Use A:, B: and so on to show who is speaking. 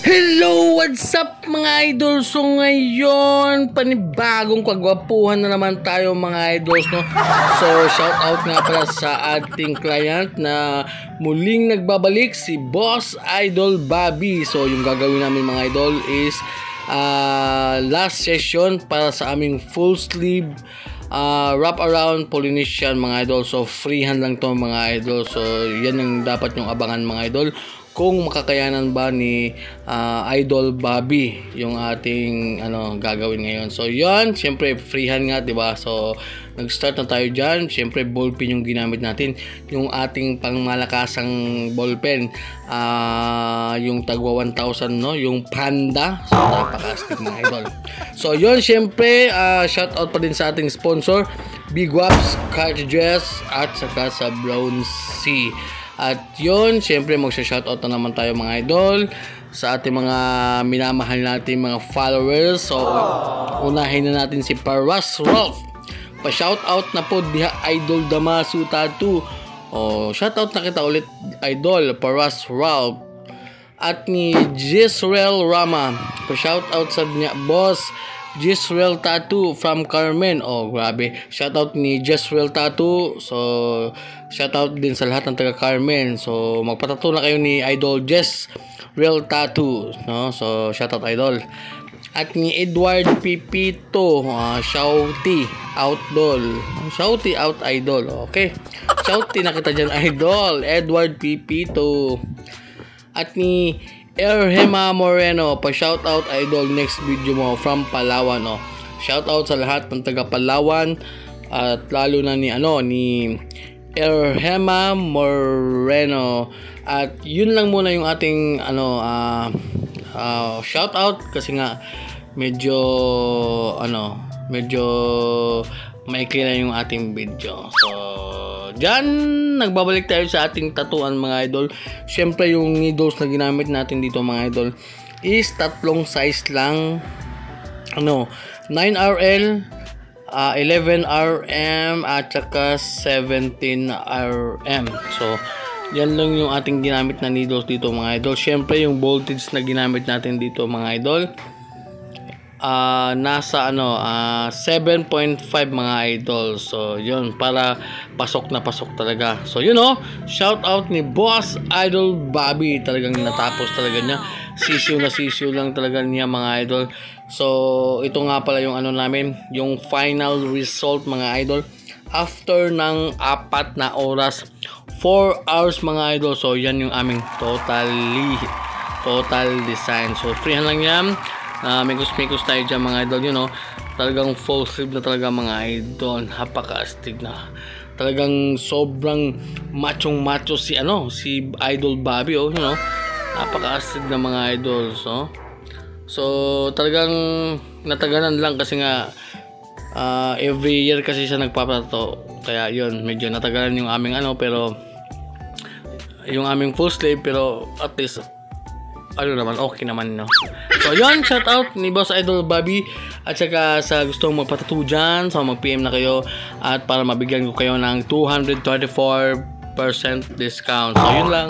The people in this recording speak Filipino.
A: Hello! What's up mga idol? So ngayon, panibagong kagwapuhan na naman tayo mga idols, no? So shout out nga pala sa ating client na muling nagbabalik, si Boss Idol Bobby. So yung gagawin namin mga idol is last session para sa aming full sleeve wrap around Polynesian mga idol. So freehand lang to mga idol. So yan ang dapat yung abangan mga idol, kung makakayanan ba ni Idol Bobby yung ating gagawin ngayon. So yon, syempre freehand nga, 'di ba? So nag-start na tayo diyan. Syempre ballpen yung ginamit natin, yung ating pangmalakasang ballpen, yung tagwa 1,000, no, yung Panda. So napaka-astig mga idol. So yon, syempre shout out pa din sa ating sponsor, Big Waps Cartridges at saka sa Brown Sea. At yun, syempre magsha-shoutout na naman tayo mga idol sa ating mga minamahal natin mga followers. So unahin na natin si Paras Rolf. Pa-shoutout na po diha Idol Damasu Tattoo. Shoutout na kita ulit Idol Paras Rolf. At ni Jisrael Rama, pa-shoutout sa niya Boss Jisrael Tattoo from Carmen. Grabe. Shoutout ni Jisrael Tattoo. So shoutout din sa lahat ng taga Carmen. So magpatato na kayo ni Idol Jisrael Tattoo, no? So shoutout idol. At ni Edward Pipito, shouty outdol. Shouty out idol. Okay. Shouty na kita dyan idol. Edward Pipito. At ni Erhema Moreno, pa-shoutout idol, next video mo from Palawan, no. Shoutout sa lahat ng taga Palawan at lalo na ni Erhema Moreno. At yun lang muna yung ating shoutout kasi nga medyo maikli na yung ating video. So dyan, nagbabalik tayo sa ating tatuan mga idol. Syempre yung needles na ginamit natin dito mga idol is tatlong size lang, 9RL, 11RM at saka 17RM. So yan lang yung ating ginamit na needles dito mga idol. Syempre yung voltage na ginamit natin dito mga idol, nasa 7.5 mga idol. So yun, para pasok na pasok talaga. So yun, shout out ni Boss Idol Bobby. Talagang natapos talaga niya, sisiw na sisiw lang talaga niya mga idol. So ito nga pala yung namin, yung final result mga idol after ng 4 na oras, 4 hours mga idol. So yan yung aming total design. So freehand lang yan. Mikos tayo dyan mga idol, talagang full sleeve na talaga mga idol. Napaka-astig na, talagang sobrang macho si Idol Bobby, napaka-astig na mga idol. So talagang natagalan lang kasi nga every year kasi siya nagpapato, kaya yun, medyo natagalan yung aming pero yung aming full sleeve, pero at least naman, okay naman, no? So yun, shout out ni Boss Idol Bobby. At saka sa gustong magpatattoo dyan, so mag-PM na kayo at para mabigyan ko kayo ng 234% discount. So yun lang.